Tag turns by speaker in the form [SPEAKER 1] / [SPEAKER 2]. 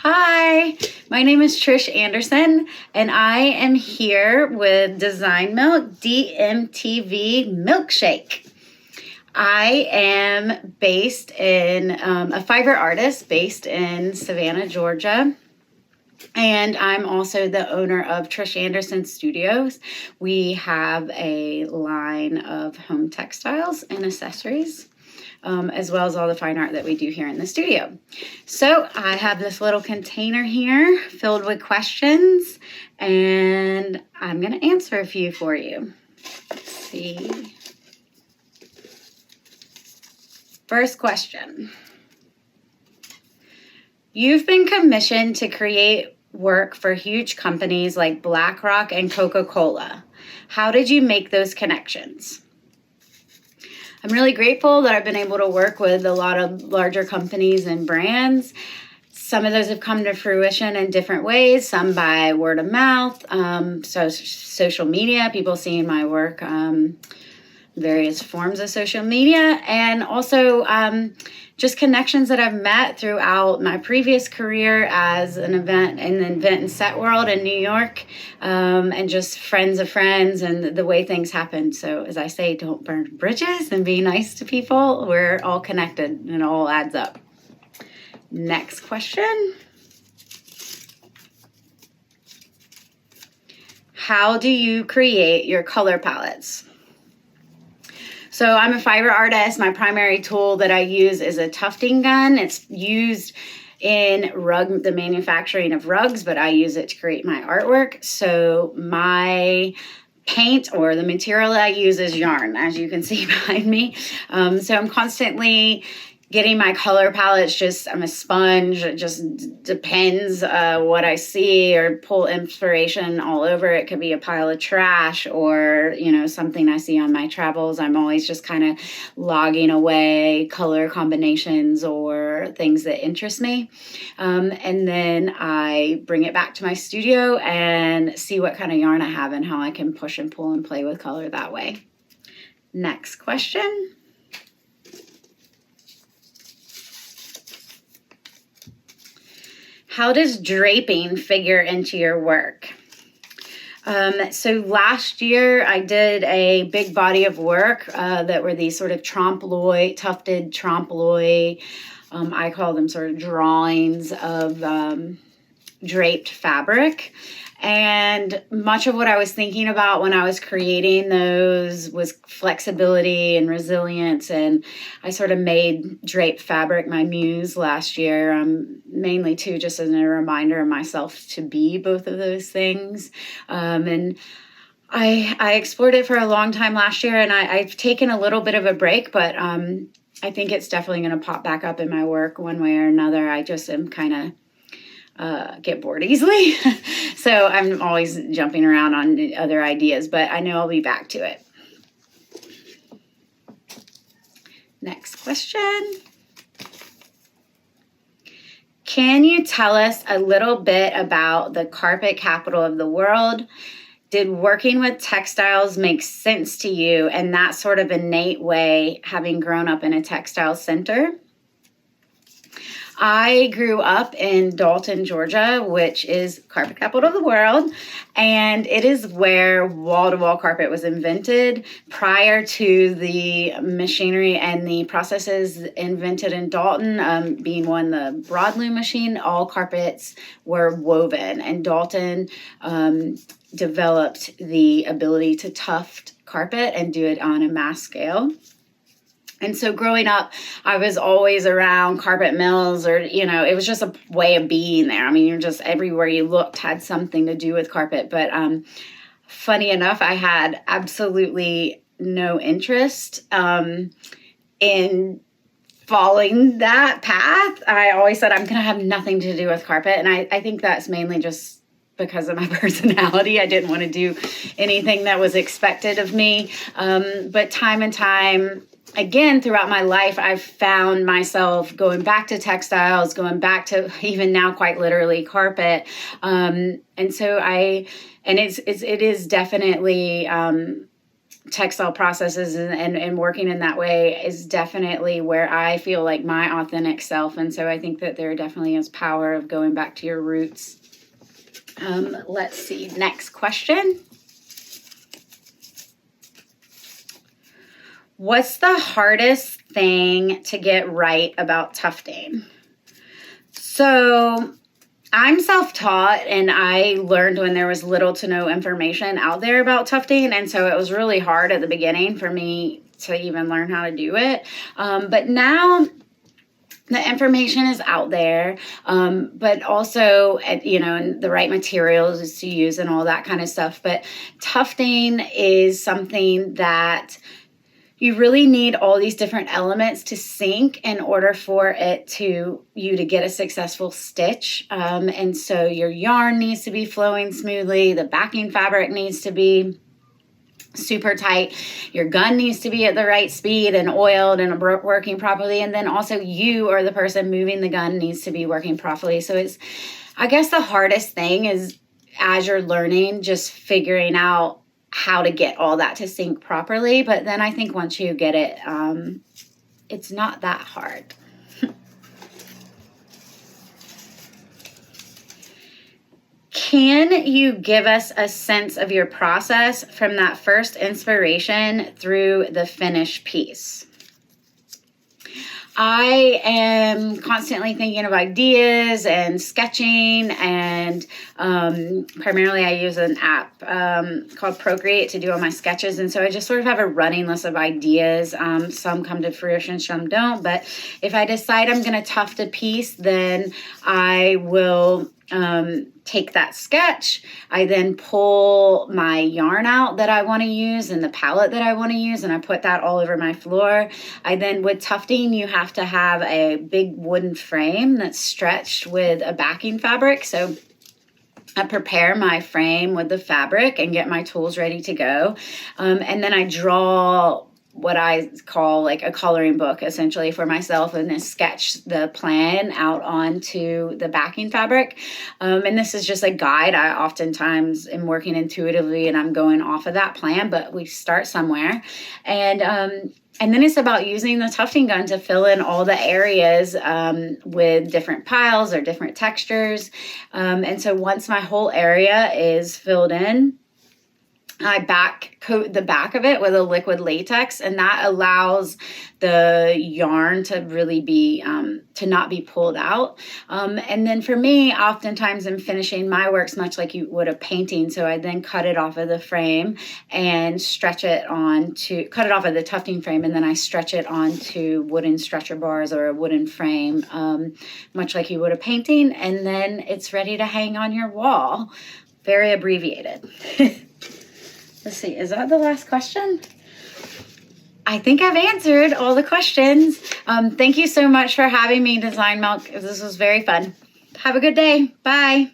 [SPEAKER 1] Hi, my name is Trish Andersen, and I am here with Design Milk DMTV Milkshake. I am based in a fiber artist based in Savannah, Georgia. And I'm also the owner of Trish Andersen Studios. We have a line of home textiles and accessories, as well as all the fine art that we do here in the studio. So I have this little container here filled with questions, and I'm going to answer a few for you. Let's see. First question. You've been commissioned to create work for huge companies like BlackRock and Coca-Cola. How did you make those connections? I'm really grateful that I've been able to work with a lot of larger companies and brands. Some of those have come to fruition in different ways, some by word of mouth, so social media, people seeing my work, various forms of social media, and also just connections that I've met throughout my previous career as an event and set world in New York, and just friends of friends and the way things happen. So as I say, don't burn bridges and be nice to people. We're all connected and it all adds up. Next question. How do you create your color palettes? So I'm a fiber artist. My primary tool that I use is a tufting gun. It's used in the manufacturing of rugs, but I use it to create my artwork. So my paint or the material that I use is yarn, as you can see behind me. So I'm constantly getting my color palettes. I'm a sponge. It just depends what I see or pull inspiration all over. It could be a pile of trash or, something I see on my travels. I'm always just kind of logging away color combinations or things that interest me. And then I bring it back to my studio and see what kind of yarn I have and how I can push and pull and play with color that way. Next question. How does draping figure into your work? So last year I did a big body of work that were these sort of tufted trompe-l'oeil. I call them sort of drawings of draped fabric. And much of what I was thinking about when I was creating those was flexibility and resilience. And I sort of made draped fabric my muse last year, mainly too, just as a reminder of myself to be both of those things. And I explored it for a long time last year, and I've taken a little bit of a break, but I think it's definitely going to pop back up in my work one way or another. I just am kind of get bored easily. So I'm always jumping around on other ideas, but I know I'll be back to it. Next question. Can you tell us a little bit about the carpet capital of the world? Did working with textiles make sense to you in that sort of innate way, having grown up in a textile center? I grew up in Dalton, Georgia, which is carpet capital of the world, and it is where wall-to-wall carpet was invented. Prior to the machinery and the processes invented in Dalton, being one, the broadloom machine, all carpets were woven, and Dalton developed the ability to tuft carpet and do it on a mass scale. And so growing up, I was always around carpet mills it was just a way of being there. I mean, you're just everywhere you looked had something to do with carpet. But funny enough, I had absolutely no interest in following that path. I always said I'm going to have nothing to do with carpet. And I think that's mainly just because of my personality. I didn't want to do anything that was expected of me. But time and time again, throughout my life, I've found myself going back to textiles, going back to even now quite literally carpet. And so it is definitely textile processes and working in that way is definitely where I feel like my authentic self. And so I think that there definitely is power of going back to your roots. Let's see, next question. What's the hardest thing to get right about tufting? So I'm self-taught, and I learned when there was little to no information out there about tufting, and so it was really hard at the beginning for me to even learn how to do it. But now the information is out there, but also, and the right materials to use and all that kind of stuff. But tufting is something that you really need all these different elements to sync in order for you to get a successful stitch. And so your yarn needs to be flowing smoothly. The backing fabric needs to be super tight. Your gun needs to be at the right speed and oiled and working properly. And then also you, or the person moving the gun, needs to be working properly. So I guess the hardest thing is, as you're learning, just figuring out how to get all that to sync properly. But then I think once you get it, it's not that hard. Can you give us a sense of your process from that first inspiration through the finished piece? I am constantly thinking of ideas and sketching, and primarily I use an app called Procreate to do all my sketches. And so I just sort of have a running list of ideas. Some come to fruition, some don't. But if I decide I'm going to tuft a piece, then I will take that sketch. I then pull my yarn out that I want to use and the palette that I want to use, and I put that all over my floor. With tufting, you have to have a big wooden frame that's stretched with a backing fabric. So I prepare my frame with the fabric and get my tools ready to go. And then I draw what I call like a coloring book, essentially, for myself, and then sketch the plan out onto the backing fabric. And this is just a guide. I oftentimes am working intuitively and I'm going off of that plan, but we start somewhere. And then it's about using the tufting gun to fill in all the areas with different piles or different textures. And so once my whole area is filled in, I coat the back of it with a liquid latex, and that allows the yarn to really be, to not be pulled out. And then for me, oftentimes I'm finishing my works much like you would a painting. So I then cut it off of the frame and cut it off of the tufting frame, and then I stretch it onto wooden stretcher bars or a wooden frame, much like you would a painting. And then it's ready to hang on your wall. Very abbreviated. Let's see, is that the last question? I think I've answered all the questions. Thank you so much for having me, Design Milk. This was very fun. Have a good day. Bye.